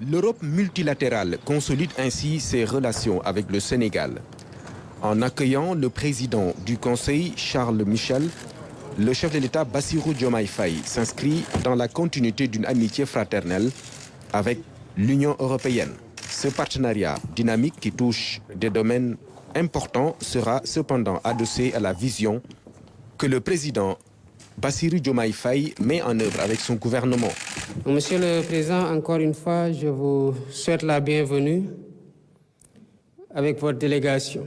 L'Europe multilatérale consolide ainsi ses relations avec le Sénégal. En accueillant le président du Conseil, Charles Michel, le chef de l'État Bassirou Diomaye Faye s'inscrit dans la continuité d'une amitié fraternelle avec l'Union européenne. Ce partenariat dynamique qui touche des domaines importants sera cependant adossé à la vision que le président Bassirou Diomaye Faye met en œuvre avec son gouvernement. Monsieur le Président, encore une fois, je vous souhaite la bienvenue avec votre délégation.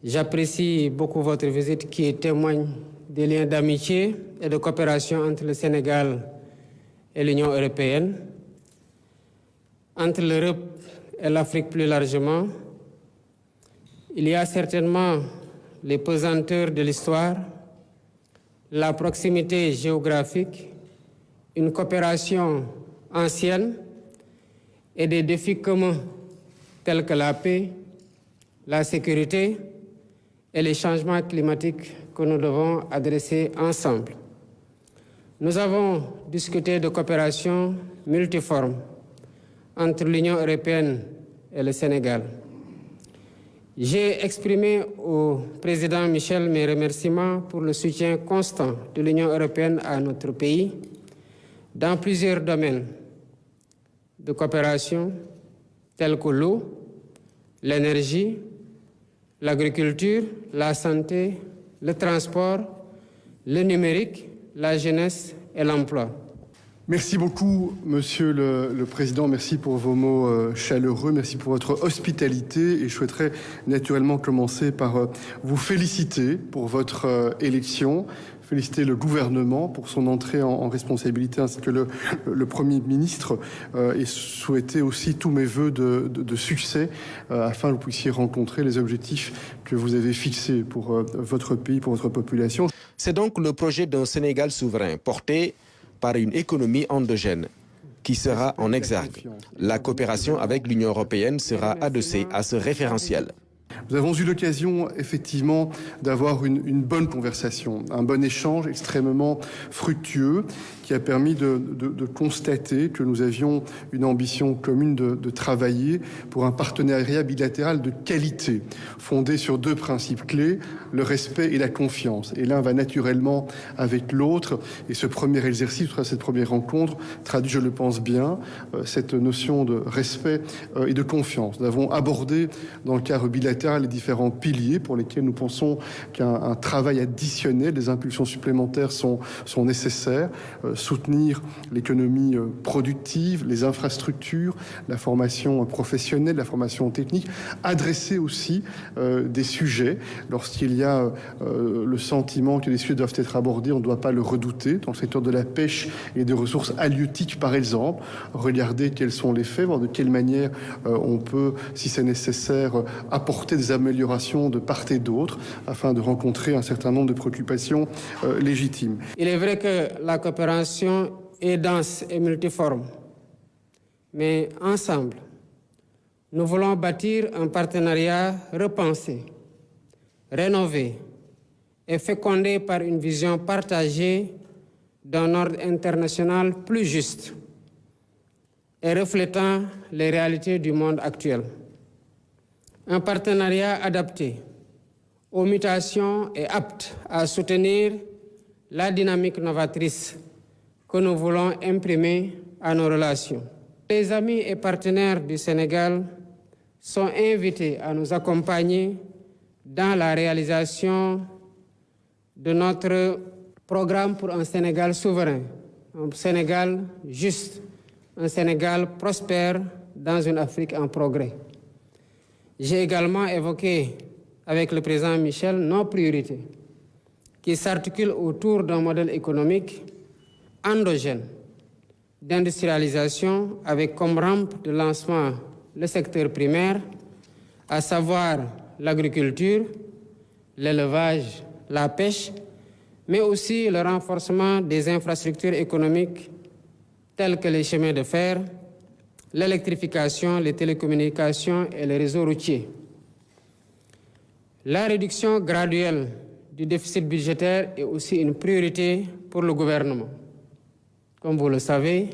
J'apprécie beaucoup votre visite qui témoigne des liens d'amitié et de coopération entre le Sénégal et l'Union européenne, entre l'Europe et l'Afrique plus largement. Il y a certainement les pesanteurs de l'histoire, la proximité géographique, une coopération ancienne et des défis communs tels que la paix, la sécurité et les changements climatiques que nous devons adresser ensemble. Nous avons discuté de coopération multiforme entre l'Union européenne et le Sénégal. J'ai exprimé au président Michel mes remerciements pour le soutien constant de l'Union européenne à notre pays dans plusieurs domaines de coopération tels que l'eau, l'énergie, l'agriculture, la santé, le transport, le numérique, la jeunesse et l'emploi. Merci beaucoup, Monsieur le Président. Merci pour vos mots chaleureux. Merci pour votre hospitalité. Et je souhaiterais naturellement commencer par vous féliciter pour votre élection. Féliciter le gouvernement pour son entrée en responsabilité ainsi que le Premier ministre et souhaiter aussi tous mes voeux de succès afin que vous puissiez rencontrer les objectifs que vous avez fixés pour votre pays, pour votre population. C'est donc le projet d'un Sénégal souverain porté par une économie endogène qui sera en exergue. La coopération avec l'Union européenne sera adossée à ce référentiel. Nous avons eu l'occasion, effectivement, d'avoir une bonne conversation, un bon échange extrêmement fructueux qui a permis de constater que nous avions une ambition commune de travailler pour un partenariat bilatéral de qualité, fondé sur deux principes clés, le respect et la confiance. Et l'un va naturellement avec l'autre. Et ce premier exercice, cette première rencontre, traduit, je le pense bien, cette notion de respect et de confiance. Nous avons abordé dans le cadre bilatéral les différents piliers pour lesquels nous pensons qu'un travail additionnel, des impulsions supplémentaires sont nécessaires. Soutenir l'économie productive, les infrastructures, la formation professionnelle, la formation technique, adresser aussi des sujets. Lorsqu'il y a le sentiment que les sujets doivent être abordés, on ne doit pas le redouter. Dans le secteur de la pêche et des ressources halieutiques, par exemple, regarder quels sont les faits, voir de quelle manière on peut, si c'est nécessaire, apporter des améliorations de part et d'autre afin de rencontrer un certain nombre de préoccupations légitimes. Il est vrai que la coopération est dense et multiforme, mais ensemble, nous voulons bâtir un partenariat repensé, rénové et fécondé par une vision partagée d'un ordre international plus juste et reflétant les réalités du monde actuel. Un partenariat adapté aux mutations et apte à soutenir la dynamique novatrice que nous voulons imprimer à nos relations. Les amis et partenaires du Sénégal sont invités à nous accompagner dans la réalisation de notre programme pour un Sénégal souverain, un Sénégal juste, un Sénégal prospère dans une Afrique en progrès. J'ai également évoqué avec le président Michel nos priorités qui s'articulent autour d'un modèle économique endogène d'industrialisation avec comme rampe de lancement le secteur primaire, à savoir l'agriculture, l'élevage, la pêche, mais aussi le renforcement des infrastructures économiques telles que les chemins de fer, l'électrification, les télécommunications et les réseaux routiers. La réduction graduelle du déficit budgétaire est aussi une priorité pour le gouvernement. Comme vous le savez,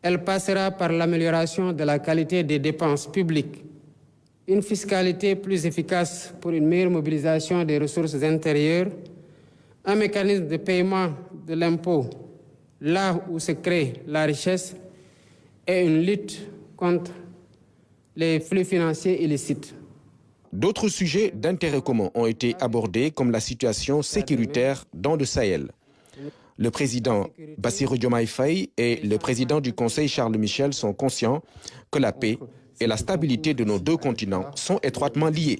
Elle passera par l'amélioration de la qualité des dépenses publiques, une fiscalité plus efficace pour une meilleure mobilisation des ressources intérieures, un mécanisme de paiement de l'impôt là où se crée la richesse et une lutte contre les flux financiers illicites. D'autres sujets d'intérêt commun ont été abordés comme la situation sécuritaire dans le Sahel. Le président Bassirou Diomaye Faye et le président du Conseil Charles Michel sont conscients que la paix et la stabilité de nos deux continents sont étroitement liées.